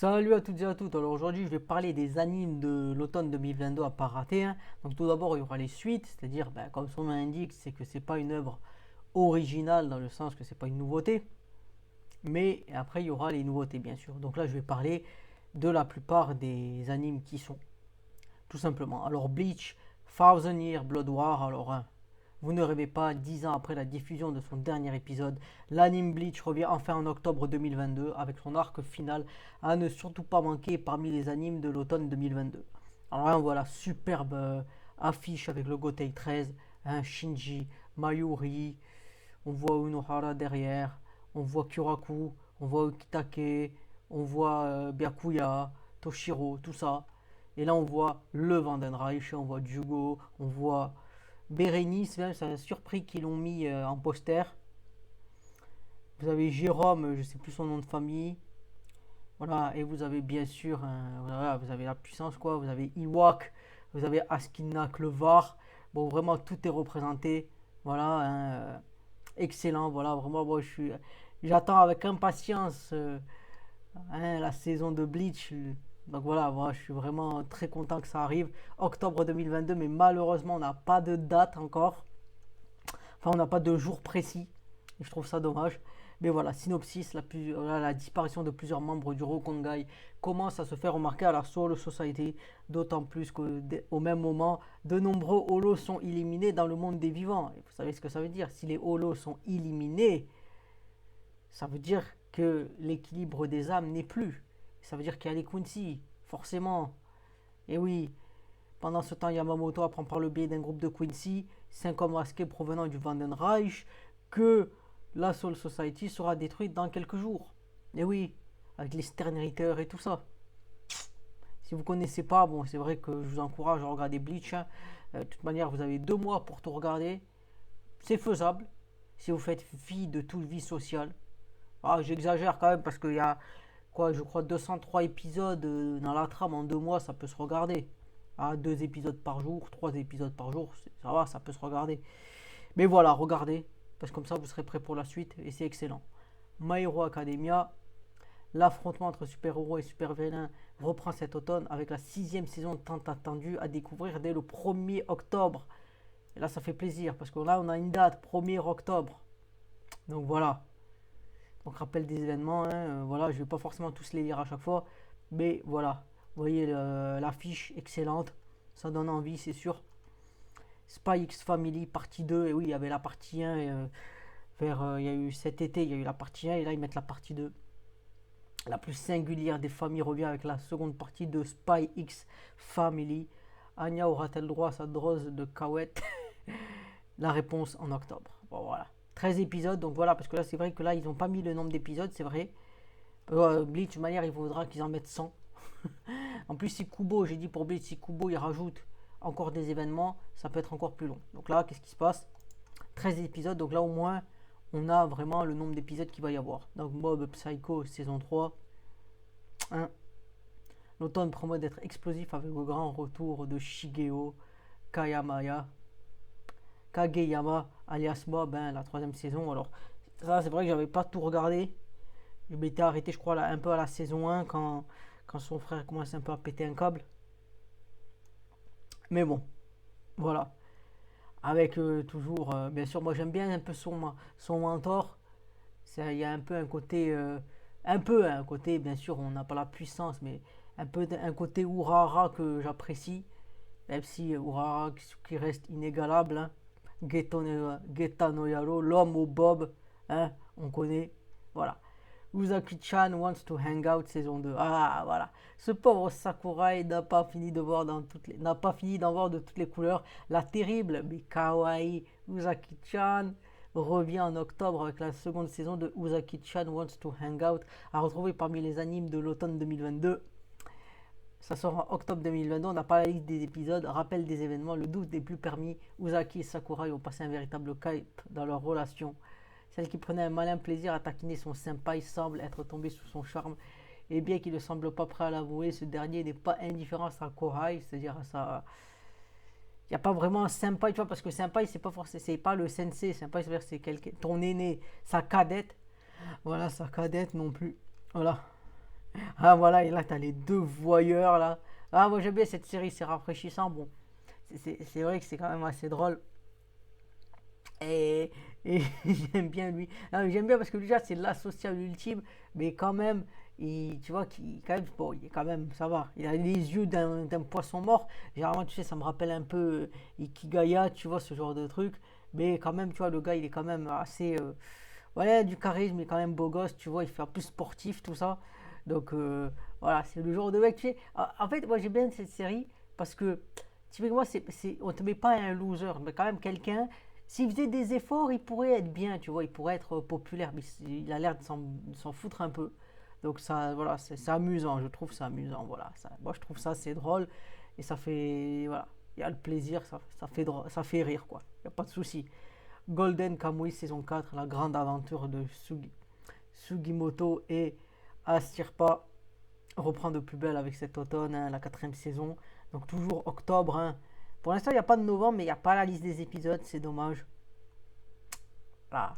Salut à toutes et à tous. Alors aujourd'hui, je vais parler des animes de l'automne 2022 à pas rater, hein. Donc tout d'abord, il y aura les suites, c'est-à-dire, comme son nom l'indique, c'est que c'est pas une œuvre originale dans le sens que c'est pas une nouveauté, mais après il y aura les nouveautés bien sûr. Donc là, je vais parler de la plupart des animes qui sont tout simplement. Alors Bleach, Thousand Year Blood War. Alors hein, vous ne rêvez pas, 10 ans après la diffusion de son dernier épisode, l'anime Bleach revient enfin en octobre 2022 avec son arc final à ne surtout pas manquer parmi les animes de l'automne 2022. Alors là, voilà, superbe affiche avec le Gotei 13, hein, Shinji, Mayuri, on voit Unohara derrière, on voit Kyoraku, on voit Ukitake, on voit Byakuya, Toshiro, tout ça. Et là, on voit le Vandenreich, on voit Jugo, on voit Bérénice, même, ça m'a surpris qu'ils l'ont mis en poster. Vous avez Jérôme, je ne sais plus son nom de famille. Voilà, et vous avez bien sûr, voilà, vous avez la puissance, quoi. Vous avez Iwak, vous avez Askina Klevar. Bon, vraiment, tout est représenté. Voilà, hein, excellent. Voilà, vraiment, moi, j'attends avec impatience hein, la saison de Bleach. Donc voilà, moi, je suis vraiment très content que ça arrive. Octobre 2022, mais malheureusement, on n'a pas de date encore. Enfin, on n'a pas de jour précis. Et je trouve ça dommage. Mais voilà, synopsis, la disparition de plusieurs membres du Rokongai commence à se faire remarquer à la Soul Society, d'autant plus qu'au même moment, de nombreux holos sont éliminés dans le monde des vivants. Et vous savez ce que ça veut dire? Si les holos sont éliminés, ça veut dire que l'équilibre des âmes n'est plus. Ça veut dire qu'il y a les Quincy, forcément. Et oui, pendant ce temps, Yamamoto apprend par le biais d'un groupe de Quincy, 5 hommes masqués provenant du Vandenreich, que la Soul Society sera détruite dans quelques jours. Et oui, avec les Stern Ritter et tout ça. Si vous ne connaissez pas, bon, c'est vrai que je vous encourage à regarder Bleach, hein. De toute manière, vous avez 2 mois pour tout regarder. C'est faisable si vous faites fi de toute vie sociale. Ah, j'exagère quand même parce qu'il y a, quoi, je crois 203 épisodes dans la trame en 2 mois, ça peut se regarder. Ah, 2 épisodes par jour, 3 épisodes par jour, ça va, ça peut se regarder. Mais voilà, regardez, parce que comme ça vous serez prêt pour la suite et c'est excellent. My Hero Academia, l'affrontement entre super-héros et super-vilains reprend cet automne avec la 6e saison tant attendue à découvrir dès le 1er octobre. Et là ça fait plaisir parce que là on a une date, 1er octobre. Donc voilà, donc rappel des événements, hein, voilà, je ne vais pas forcément tous les lire à chaque fois, mais voilà, vous voyez l'affiche excellente, ça donne envie, c'est sûr. Spy X Family partie 2, et oui, il y avait la partie 1, il y a eu cet été, il y a eu la partie 1, et là ils mettent la partie 2. La plus singulière des familles revient avec la seconde partie de Spy X Family. Anya aura-t-elle droit à sa dose de Kawet? La réponse en octobre. Bon voilà. 13 épisodes, donc voilà, parce que là c'est vrai que là ils n'ont pas mis le nombre d'épisodes, c'est vrai. Bleach, de manière, il faudra qu'ils en mettent 100. En plus, si Kubo, j'ai dit pour Bleach, si Kubo il rajoute encore des événements, ça peut être encore plus long. Donc là, qu'est-ce qui se passe? 13 épisodes, donc là au moins, on a vraiment le nombre d'épisodes qu'il va y avoir. Donc Mob Psycho saison 3. 1. L'automne promet d'être explosif avec le grand retour de Shigeo Kageyama alias Mob, hein, la 3e saison. Alors ça c'est vrai que j'avais pas tout regardé. Je m'étais arrêté je crois là, un peu à la saison 1 quand son frère commençait un peu à péter un câble. Mais bon, voilà. Avec toujours, bien sûr, moi j'aime bien un peu son mentor. Il y a un peu un côté, un côté, bien sûr, on n'a pas la puissance, mais un peu un côté Urara que j'apprécie, même si Urara qui reste inégalable, hein. Geta no Yaro, l'homme au bob, hein, on connaît, voilà. Uzaki-chan wants to hang out saison 2. Ah voilà. Ce pauvre Sakurai n'a pas fini d'en voir de toutes les couleurs. La terrible mais kawaii Uzaki-chan revient en octobre avec la seconde saison de Uzaki-chan wants to hang out à retrouver parmi les animes de l'automne 2022. Ça sort en octobre 2022, on n'a pas la liste des épisodes, rappel des événements, le doute n'est plus permis. Uzaki et Sakurai ont passé un véritable hype dans leur relation. Celle qui prenait un malin plaisir à taquiner son senpai semble être tombée sous son charme. Et bien qu'il ne semble pas prêt à l'avouer, ce dernier n'est pas indifférent à sa Kohai, c'est-à-dire à sa. Il n'y a pas vraiment un senpai, tu vois, parce que senpai, c'est pas forcément, c'est pas le sensei, senpai, c'est-à-dire c'est quelqu'un, ton aîné, sa cadette. Voilà, sa cadette non plus. Voilà. Ah voilà, et là t'as les deux voyeurs là. Ah moi j'aime bien cette série, c'est rafraîchissant. Bon, c'est vrai que c'est quand même assez drôle. Et, et j'aime bien lui. Ah, j'aime bien parce que déjà c'est l'asocial ultime, mais quand même, tu vois, quand même, bon, il est quand même, ça va. Il a les yeux d'un poisson mort. Généralement, tu sais, ça me rappelle un peu Ikigaya, tu vois, ce genre de truc. Mais quand même, tu vois, le gars, il est quand même assez. Voilà, du charisme, il est quand même beau gosse, tu vois, il fait un peu sportif, tout ça. Donc voilà, c'est le genre de mec, tu sais. En fait, moi, j'aime bien cette série parce que, typiquement, on te met pas un loser, mais quand même quelqu'un. S'il faisait des efforts, il pourrait être bien, tu vois, il pourrait être populaire, mais il a l'air de s'en foutre un peu. Donc ça, voilà, c'est amusant, je trouve ça amusant, voilà. Moi, je trouve ça c'est drôle et ça fait, voilà, il y a le plaisir, ça fait rire, quoi. Il n'y a pas de souci. Golden Kamuy saison 4, la grande aventure de Sugimoto et Asirpa reprend de plus belle avec cet automne, hein, la quatrième saison. Donc toujours octobre, hein. Pour l'instant, il n'y a pas de novembre, mais il n'y a pas la liste des épisodes, c'est dommage. Voilà.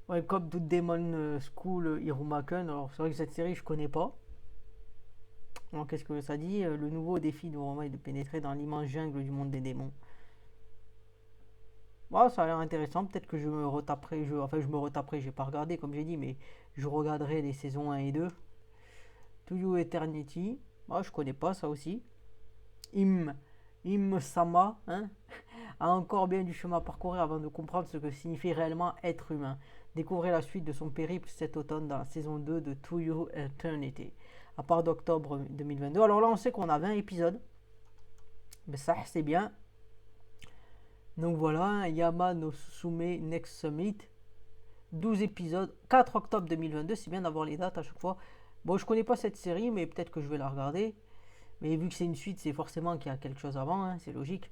Welcome to Demon School Irumaken. Alors, c'est vrai que cette série, je connais pas. Alors, qu'est-ce que ça dit? Le nouveau défi du roman est de pénétrer dans l'immense jungle du monde des démons. Bon, ça a l'air intéressant. Peut-être que je me retaperai. Enfin, je me retaperai. J'ai pas regardé, comme j'ai dit, mais je regarderai les saisons 1 et 2. To You Eternity. Moi, je connais pas ça aussi. Im. Im-sama, hein, a encore bien du chemin à parcourir avant de comprendre ce que signifie réellement être humain. Découvrez la suite de son périple cet automne dans la saison 2 de To You Eternity, à part d'octobre 2022. Alors là, on sait qu'on a 20 épisodes, mais ça, c'est bien. Donc voilà, Yama no Susume Next Summit, 12 épisodes, 4 octobre 2022, c'est bien d'avoir les dates à chaque fois. Bon, je connais pas cette série, mais peut-être que je vais la regarder. Mais vu que c'est une suite, c'est forcément qu'il y a quelque chose avant, hein, c'est logique.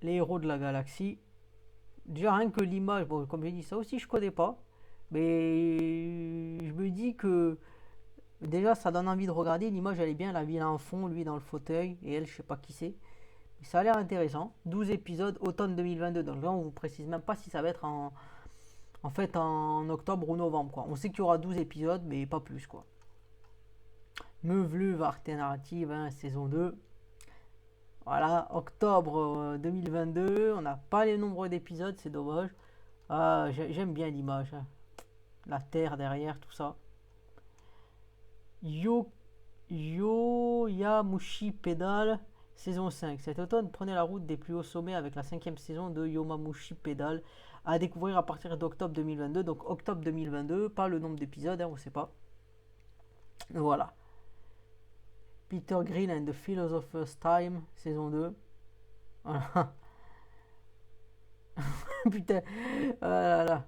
Les héros de la galaxie. Déjà, rien que l'image, bon, comme j'ai dit, ça aussi je connais pas. Mais je me dis que déjà ça donne envie de regarder. L'image elle est bien, la ville en fond, lui dans le fauteuil, et elle, je sais pas qui c'est. Mais ça a l'air intéressant. 12 épisodes, automne 2022. Donc là, on vous précise même pas si ça va être en fait en octobre ou novembre, quoi. On sait qu'il y aura 12 épisodes, mais pas plus, quoi. Meuvlu Arte Narrative, hein, saison 2. Voilà, octobre 2022. On n'a pas les nombres d'épisodes, c'est dommage. Ah, j'aime bien l'image, hein. La terre derrière, tout ça. Yo, Yoyamushi Pedal, saison 5. Cet automne, prenez la route des plus hauts sommets avec la cinquième saison de Yomamushi Pedal à découvrir à partir d'octobre 2022. Donc octobre 2022, pas le nombre d'épisodes, hein, on ne sait pas. Voilà. Peter Green and the Philosopher's Time, saison 2. Voilà. Putain, ah là là.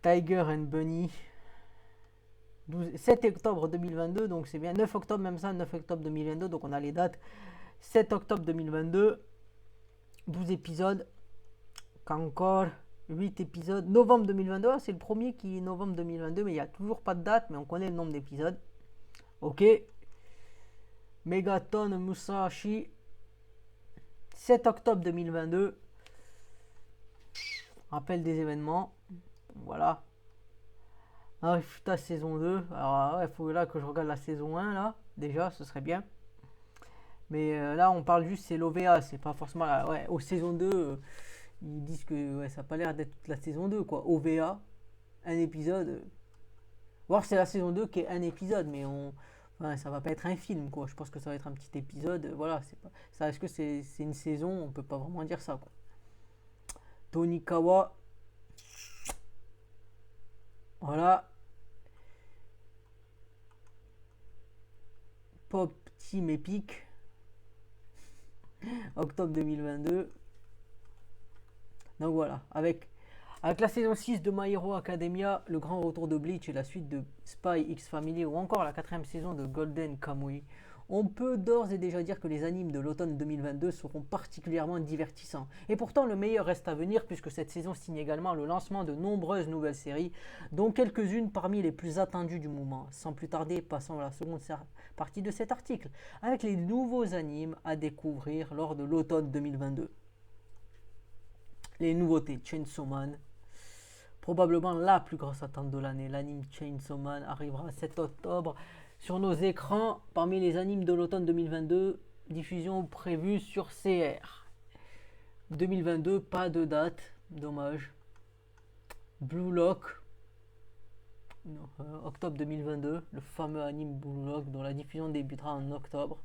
Tiger and Bunny, 7 octobre 2022, donc c'est bien 9 octobre, même ça, 9 octobre 2022, donc on a les dates. 7 octobre 2022, 12 épisodes, qu'encore 8 épisodes. Novembre 2022, c'est le premier qui est novembre 2022, mais il n'y a toujours pas de date, mais on connaît le nombre d'épisodes. Ok. Megaton Musashi, 7 octobre 2022. Rappel des événements. Voilà. Arifuta saison 2. Alors, il faut là que je regarde la saison 1, là. Déjà, ce serait bien. Mais là, on parle juste, c'est l'OVA. C'est pas forcément la. Ouais, au saison 2, ils disent que ouais, ça n'a pas l'air d'être toute la saison 2, quoi. OVA, un épisode. Voir c'est la saison 2 qui est un épisode, mais enfin, ça va pas être un film, quoi. Je pense que ça va être un petit épisode. Voilà, c'est pas. Ça, est-ce que c'est une saison? On peut pas vraiment dire ça, quoi. Tonikawa. Voilà. Pop Team Epic. Octobre 2022. Donc voilà, avec la saison 6 de My Hero Academia, le grand retour de Bleach et la suite de Spy X Family ou encore la quatrième saison de Golden Kamuy, on peut d'ores et déjà dire que les animes de l'automne 2022 seront particulièrement divertissants. Et pourtant, le meilleur reste à venir puisque cette saison signe également le lancement de nombreuses nouvelles séries, dont quelques-unes parmi les plus attendues du moment. Sans plus tarder, passons à la seconde partie de cet article, avec les nouveaux animes à découvrir lors de l'automne 2022. Les nouveautés Chainsaw Man, probablement la plus grosse attente de l'année. L'anime Chainsaw Man arrivera 7 octobre sur nos écrans parmi les animes de l'automne 2022. Diffusion prévue sur CR. 2022, pas de date, dommage. Blue Lock, octobre 2022, le fameux anime Blue Lock dont la diffusion débutera en octobre.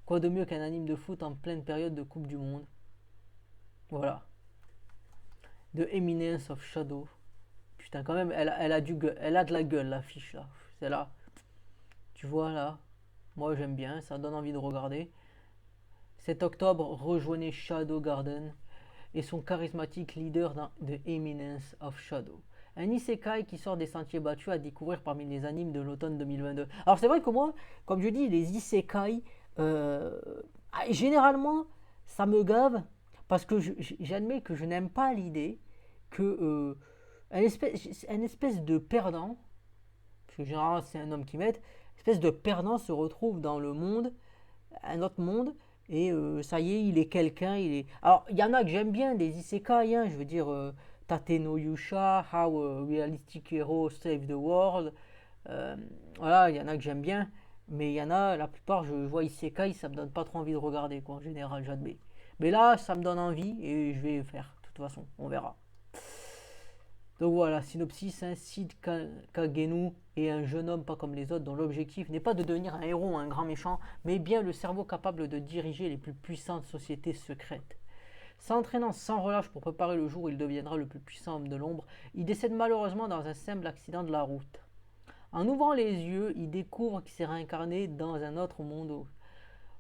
Quoi de mieux qu'un anime de foot en pleine période de Coupe du Monde. Voilà. The Eminence of Shadow. Putain, quand même, elle a de la gueule, l'affiche là. C'est là. Tu vois là. Moi j'aime bien, ça donne envie de regarder. 7 octobre, rejoignez Shadow Garden et son charismatique leader dans The Eminence of Shadow. Un isekai qui sort des sentiers battus à découvrir parmi les animes de l'automne 2022. Alors c'est vrai que moi, comme je dis, les isekai, généralement, ça me gave parce que j'admets que je n'aime pas l'idée que un espèce de perdant, parce que généralement c'est un homme qui m'aide, espèce de perdant se retrouve dans le monde, un autre monde, et ça y est, il est quelqu'un, il est... Alors, il y en a que j'aime bien, des isekai, hein, je veux dire, Tate no Yusha, How a Realistic Hero Save the World, voilà, il y en a que j'aime bien, mais il y en a, la plupart, je vois isekai, ça me donne pas trop envie de regarder, quoi, en général, j'admets. Mais là, ça me donne envie, et je vais faire, de toute façon, on verra. Donc voilà, synopsis, hein, Sid Kagenu est un jeune homme pas comme les autres dont l'objectif n'est pas de devenir un héros ou un grand méchant, mais bien le cerveau capable de diriger les plus puissantes sociétés secrètes. S'entraînant sans relâche pour préparer le jour où il deviendra le plus puissant homme de l'ombre, il décède malheureusement dans un simple accident de la route. En ouvrant les yeux, il découvre qu'il s'est réincarné dans un autre monde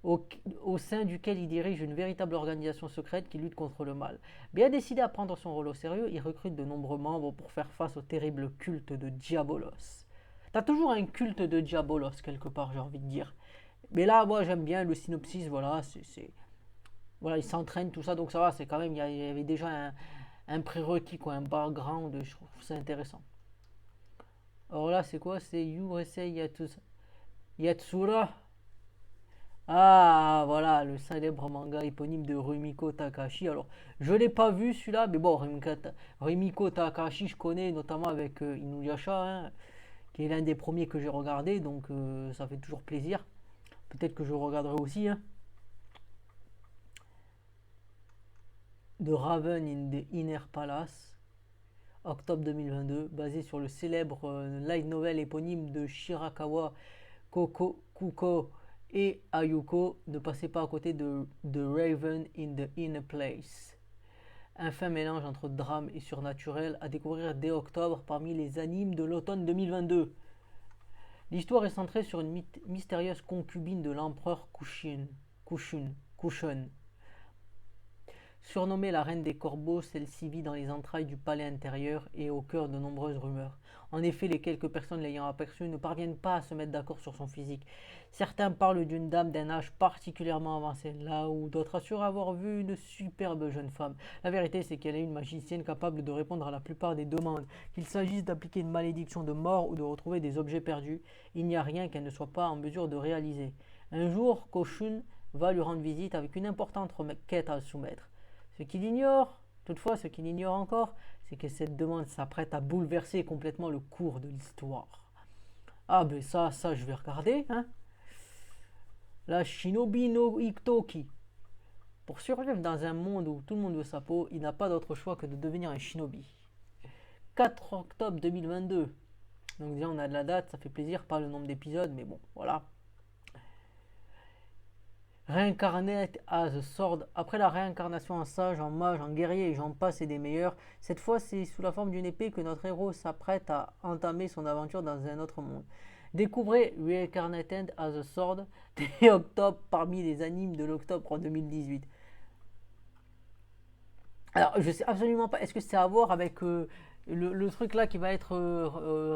au sein duquel il dirige une véritable organisation secrète qui lutte contre le mal. Bien décidé à prendre son rôle au sérieux, il recrute de nombreux membres pour faire face au terrible culte de Diabolos. T'as toujours un culte de Diabolos quelque part, j'ai envie de dire. Mais là, moi j'aime bien le synopsis, voilà, voilà, il s'entraîne, tout ça, donc ça va, c'est quand même, il y avait déjà un prérequis, quoi, un background, je trouve ça intéressant. Alors là, c'est quoi? C'est Yurusei Yatsura. Ah, voilà, le célèbre manga éponyme de Rumiko Takahashi. Alors, je ne l'ai pas vu celui-là, mais bon, Rumiko Takahashi, je connais notamment avec Inuyasha, hein, qui est l'un des premiers que j'ai regardé, donc ça fait toujours plaisir. Peut-être que je regarderai aussi. Hein. The Raven in the Inner Palace, octobre 2022, basé sur le célèbre light novel éponyme de Shirakawa Kuko et Ayuko. Ne passez pas à côté de The Raven in the Inner Place. Un fin mélange entre drame et surnaturel à découvrir dès octobre parmi les animes de l'automne 2022. L'histoire est centrée sur une mystérieuse concubine de l'empereur Kushun. Surnommée la reine des corbeaux, celle-ci vit dans les entrailles du palais intérieur et au cœur de nombreuses rumeurs. En effet, les quelques personnes l'ayant aperçue ne parviennent pas à se mettre d'accord sur son physique. Certains parlent d'une dame d'un âge particulièrement avancé, là où d'autres assurent avoir vu une superbe jeune femme. La vérité, c'est qu'elle est une magicienne capable de répondre à la plupart des demandes. Qu'il s'agisse d'appliquer une malédiction de mort ou de retrouver des objets perdus, il n'y a rien qu'elle ne soit pas en mesure de réaliser. Un jour, Koshun va lui rendre visite avec une importante quête à soumettre. Ce qu'il ignore, toutefois, ce qu'il ignore encore, c'est que cette demande s'apprête à bouleverser complètement le cours de l'histoire. Ah ben ça je vais regarder, hein. La Shinobi no Itoki. Pour survivre dans un monde où tout le monde veut sa peau, il n'a pas d'autre choix que de devenir un shinobi. 4 octobre 2022. Donc déjà on a de la date, ça fait plaisir, pas le nombre d'épisodes, mais bon, voilà. Reincarnate as a sword. Après la réincarnation en sage, en mage, en guerrier et j'en passe et des meilleurs, cette fois c'est sous la forme d'une épée que notre héros s'apprête à entamer son aventure dans un autre monde. Découvrez Reincarnated as a Sword dès octobre parmi les animes de l'octobre 2018. Alors je sais absolument pas, est-ce que c'est à voir avec le truc là qui va être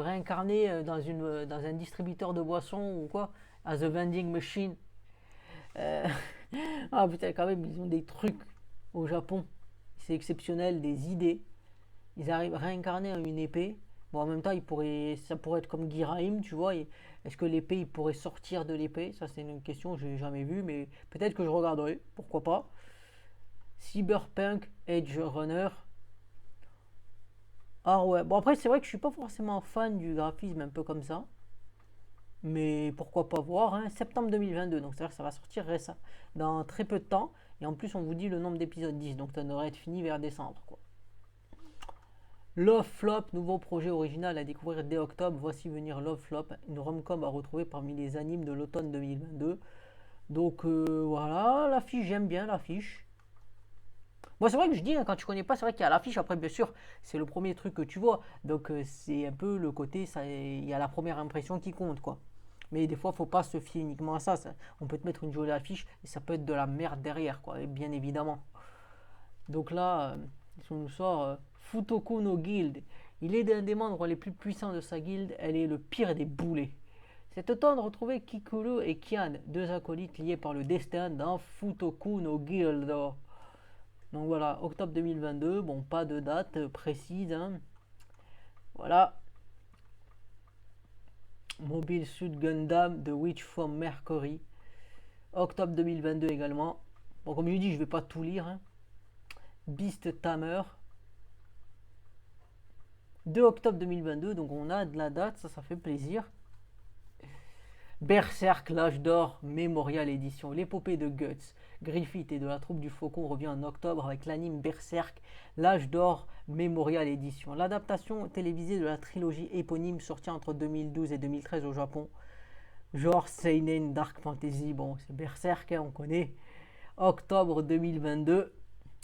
réincarné dans un distributeur de boissons ou quoi, as a vending machine. Euh, Ah putain, quand même, ils ont des trucs au Japon. C'est exceptionnel, des idées. Ils arrivent à réincarner une épée. Bon, en même temps, ça pourrait être comme Giraim, tu vois. Est-ce que l'épée, il pourrait sortir de l'épée? Ça, c'est une question que je n'ai jamais vue, mais peut-être que je regarderai. Pourquoi pas. Cyberpunk Edge Runner. Ah ouais, bon après c'est vrai que je suis pas forcément fan du graphisme un peu comme ça, mais pourquoi pas voir, hein. Septembre 2022, donc c'est-à-dire que ça va sortir récemment, dans très peu de temps, et en plus on vous dit le nombre d'épisodes 10, donc ça devrait être fini vers décembre, quoi. Love Flop, nouveau projet original à découvrir dès octobre, voici venir Love Flop, une rom-com à retrouver parmi les animes de l'automne 2022. Donc voilà, l'affiche, j'aime bien l'affiche. Moi, c'est vrai que je dis, hein, quand tu connais pas, c'est vrai qu'il y a l'affiche. Après, bien sûr, c'est le premier truc que tu vois. Donc, c'est un peu le côté, ça, il y a la première impression qui compte, quoi. Mais des fois, faut pas se fier uniquement à ça. On peut te mettre une jolie affiche et ça peut être de la merde derrière, quoi. Et bien évidemment. Donc là, si on nous sort Futoku no Guild. Il est l'un des membres les plus puissants de sa guilde. Elle est le pire des boulets. C'est autant de retrouver Kikuru et Kian, deux acolytes liés par le destin dans Futoku no Guild. Donc voilà, octobre 2022, bon, pas de date précise, hein. Voilà, Mobile Suit Gundam The Witch from Mercury, octobre 2022 également. Bon, comme je dis, je vais pas tout lire, hein. Beast Tamer, 2 octobre 2022, donc on a de la date, ça fait plaisir. Berserk, l'âge d'or, Memorial Edition, l'épopée de Guts, Griffith et de la troupe du Faucon revient en octobre avec l'anime Berserk, l'âge d'or, Memorial Edition. L'adaptation télévisée de la trilogie éponyme sortie entre 2012 et 2013 au Japon. Genre Seinen Dark Fantasy, bon c'est Berserk, hein, on connaît. Octobre 2022,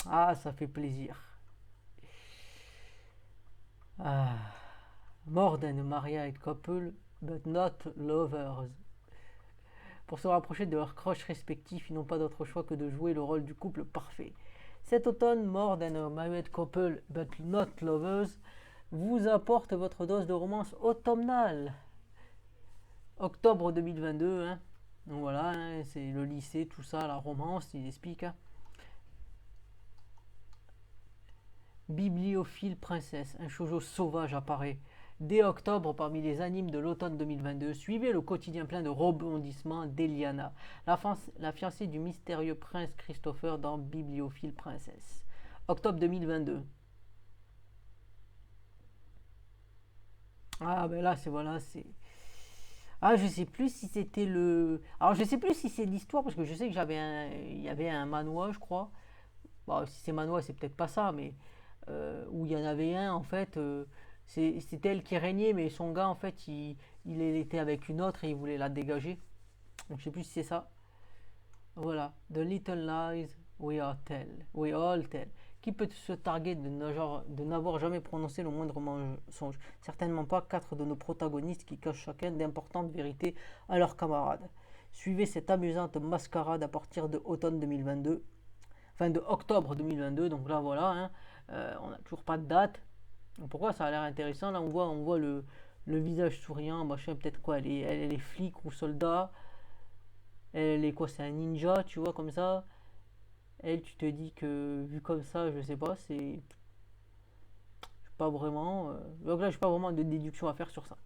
ah ça fait plaisir. Ah. More than a married couple, but not lovers. Pour se rapprocher de leurs crushs respectifs, ils n'ont pas d'autre choix que de jouer le rôle du couple parfait. Cet automne, More Than a Married Couple But Not Lovers vous apporte votre dose de romance automnale. Octobre 2022, hein. Donc voilà, hein, c'est le lycée, tout ça, la romance, ils expliquent. Hein. Bibliophile princesse, un shoujo sauvage apparaît. Dès octobre, parmi les animes de l'automne 2022, suivez le quotidien plein de rebondissements d'Eliana, la fiancée du mystérieux prince Christopher dans Bibliophile princesse. Octobre 2022. Ah ben là, c'est voilà, c'est... Ah, je sais plus si c'était le... Alors, je sais plus si c'est l'histoire, parce que je sais que il y avait un manhwa, je crois. Bon, si c'est manhwa, c'est peut-être pas ça, mais où il y en avait un, en fait, c'était elle qui régnait, mais son gars, en fait, il était avec une autre et il voulait la dégager. Donc je sais plus si c'est ça. Voilà. The Little Lies We All Tell. Qui peut se targuer de n'avoir jamais prononcé le moindre mensonge? Certainement pas quatre de nos protagonistes qui cachent chacun d'importantes vérités à leurs camarades. Suivez cette amusante mascarade à partir de automne 2022. Enfin, de octobre 2022. Donc là, voilà. Hein. On n'a toujours pas de date. Donc pourquoi ça a l'air intéressant? Là, on voit le visage souriant, machin, peut-être quoi, elle est flic ou soldat. Elle est quoi? C'est un ninja, tu vois, comme ça. Elle, tu te dis que, vu comme ça, je sais pas, c'est pas vraiment. Donc là, j'ai pas vraiment de déduction à faire sur ça.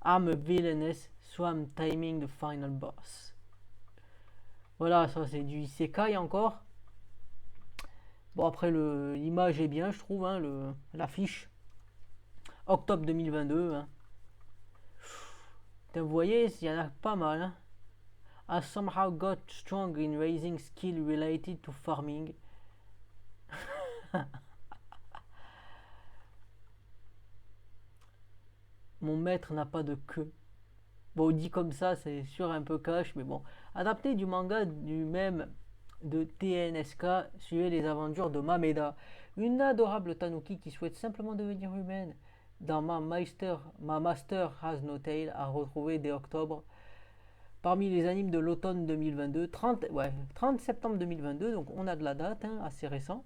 I'm a villainess, so I'm timing the final boss. Voilà, ça c'est du isekai encore. Bon, après, l'image est bien, je trouve, hein, l'affiche. Octobre 2022. Hein. Vous voyez, il y en a pas mal. Hein. I somehow got strong in raising skill related to farming. Mon maître n'a pas de queue. Bon, dit comme ça, c'est sûr un peu cash, mais bon. Adapté du manga du même de TNSK, suivez les aventures de Mameda, une adorable tanuki qui souhaite simplement devenir humaine. Dans ma Master Has No Tail à retrouver dès octobre. Parmi les animes de l'automne 2022, 30 septembre 2022, donc on a de la date, hein, assez récent.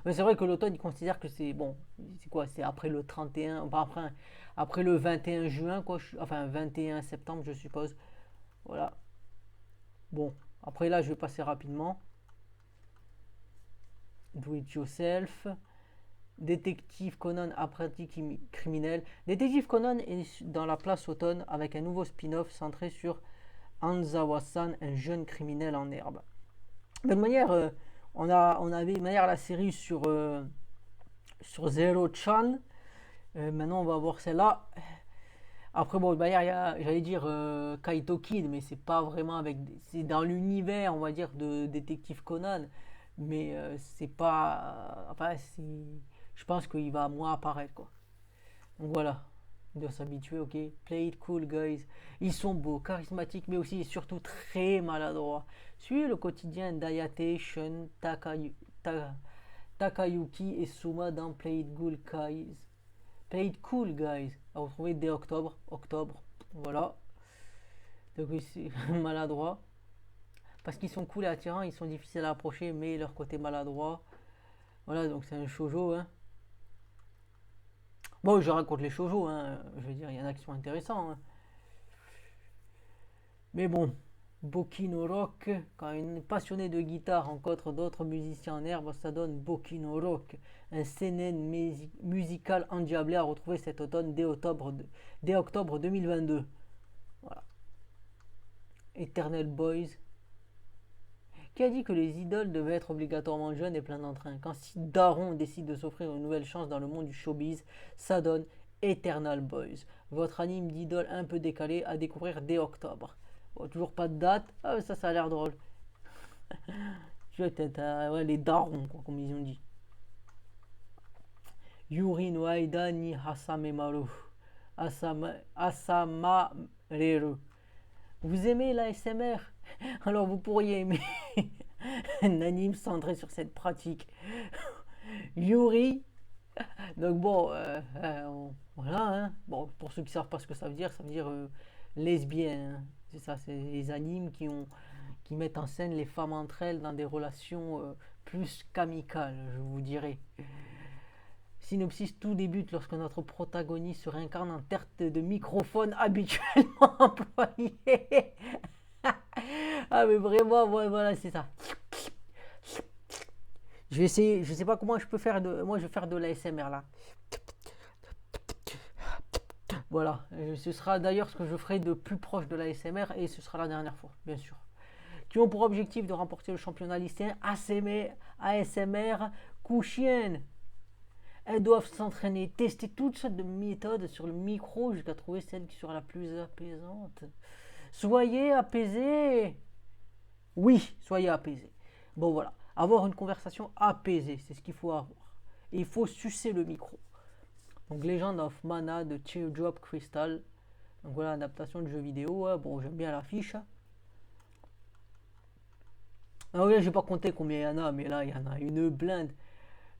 Mais c'est vrai que l'automne, il considère que c'est bon, c'est quoi? C'est après le 31, enfin après le 21 juin, quoi, enfin 21 septembre, je suppose. Voilà. Bon, après là, je vais passer rapidement. Do it yourself. Détective Conan apprenti criminel. Détective Conan est dans la place automne avec un nouveau spin-off centré sur Hanzawa-san, un jeune criminel en herbe. De manière, on avait de manière la série sur Zero Chan. Maintenant, on va voir celle-là. Après, bon, bah, j'allais dire Kaito Kid, mais c'est pas vraiment avec. C'est dans l'univers, on va dire, de Détective Conan. Mais c'est pas. Enfin, je pense qu'il va moins apparaître, quoi. Donc voilà. On doit s'habituer, ok. Play it cool, guys. Ils sont beaux, charismatiques, mais aussi et surtout très maladroits. Suivez le quotidien d'Ayate, Shun, Takayuki et Suma dans Play it cool, guys. Play it cool, guys. À retrouver dès octobre. Octobre. Voilà. Donc, c'est maladroit. Parce qu'ils sont cool et attirants, ils sont difficiles à approcher, mais leur côté maladroit. Voilà, donc c'est un shoujo, hein. Bon, je raconte les shoujo, hein. Je veux dire, il y en a qui sont intéressants, hein. Mais bon, Boki no Rock, quand une passionnée de guitare rencontre d'autres musiciens en herbe, ça donne Boki no Rock, un seinen musical endiablé à retrouver cet automne dès octobre 2022. Voilà. Eternal Boys. Qui a dit que les idoles devaient être obligatoirement jeunes et pleins d'entrain? Quand si Daron décide de s'offrir une nouvelle chance dans le monde du showbiz, ça donne Eternal Boys, votre anime d'idole un peu décalé à découvrir dès octobre. Bon, toujours pas de date. Ah, ça a l'air drôle. Je vais peut-être ouais, les darons, quoi, comme ils ont dit. Yuri no Aida ni Hasamemaru. Asamareru. Vous aimez l'ASMR? Alors vous pourriez aimer un anime centré sur cette pratique. Yuri. Donc bon, voilà. Hein. Bon, pour ceux qui savent pas ce que ça veut dire lesbienne. Hein. C'est ça, c'est les animes qui mettent en scène les femmes entre elles dans des relations plus qu'amicales, je vous dirais. Synopsis, tout débute lorsque notre protagoniste se réincarne en tête de microphone habituellement employé. Ah mais vraiment, voilà, c'est ça. Je vais essayer, je sais pas comment je peux faire moi je vais faire de l'ASMR là. Voilà, ce sera d'ailleurs ce que je ferai de plus proche de l'ASMR et ce sera la dernière fois, bien sûr. Qui ont pour objectif de remporter le championnat lycéen ASMR Kuchien. Elles doivent s'entraîner, tester toutes sortes de méthodes sur le micro jusqu'à trouver celle qui sera la plus apaisante. Soyez apaisés. Oui, soyez apaisés. Bon voilà, avoir une conversation apaisée, c'est ce qu'il faut avoir. Et il faut sucer le micro. Donc Legend of Mana de Teardrop Crystal. Donc voilà, adaptation de jeu vidéo. Hein. Bon, j'aime bien l'affiche. Ah oui, je vais pas compter combien il y en a, mais là, il y en a une blinde.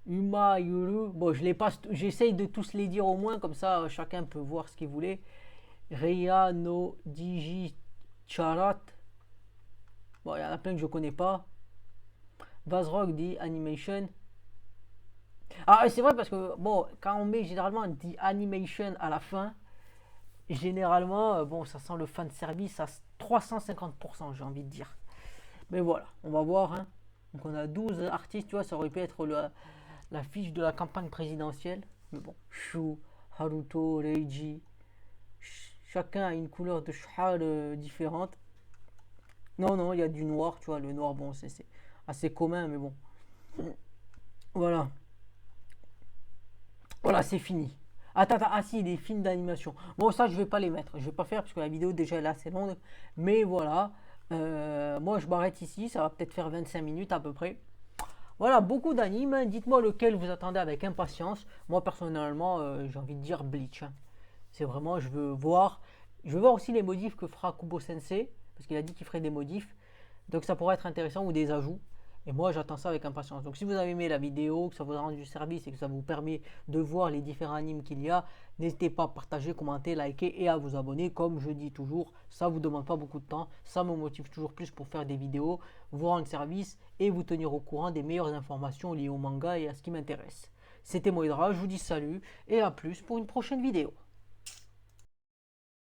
Uma Yuru. Bon, je les passe, j'essaye de tous les dire au moins, comme ça, chacun peut voir ce qu'il voulait. Reya no Digi Charat. Bon, il y en a plein que je connais pas. Vazrock dit Animation. Ah, c'est vrai parce que, bon, quand on met généralement dit Animation à la fin, généralement, bon, ça sent le fan service à 350%, j'ai envie de dire. Mais voilà, on va voir. Hein. Donc on a 12 artistes, tu vois, ça aurait pu être la fiche de la campagne présidentielle. Mais bon, Shu, Haruto, Reiji, chacun a une couleur de châle différente. Non, il y a du noir, tu vois, le noir, bon, c'est assez commun, mais bon. Voilà. Voilà, c'est fini. Attends, ah si, des films d'animation. Bon, ça, je vais pas les mettre. Je vais pas faire parce que la vidéo déjà elle est assez longue. Mais voilà. Moi, je m'arrête ici. Ça va peut-être faire 25 minutes à peu près. Voilà, beaucoup d'animes. Dites-moi lequel vous attendez avec impatience. Moi, personnellement, j'ai envie de dire Bleach. Hein. C'est vraiment, je veux voir aussi les modifs que fera Kubo Sensei. Parce qu'il a dit qu'il ferait des modifs. Donc, ça pourrait être intéressant ou des ajouts. Et moi, j'attends ça avec impatience. Donc, si vous avez aimé la vidéo, que ça vous a rendu service et que ça vous permet de voir les différents animes qu'il y a, n'hésitez pas à partager, commenter, liker et à vous abonner. Comme je dis toujours, ça ne vous demande pas beaucoup de temps. Ça me motive toujours plus pour faire des vidéos, vous rendre service et vous tenir au courant des meilleures informations liées au manga et à ce qui m'intéresse. C'était Moedra, je vous dis salut et à plus pour une prochaine vidéo.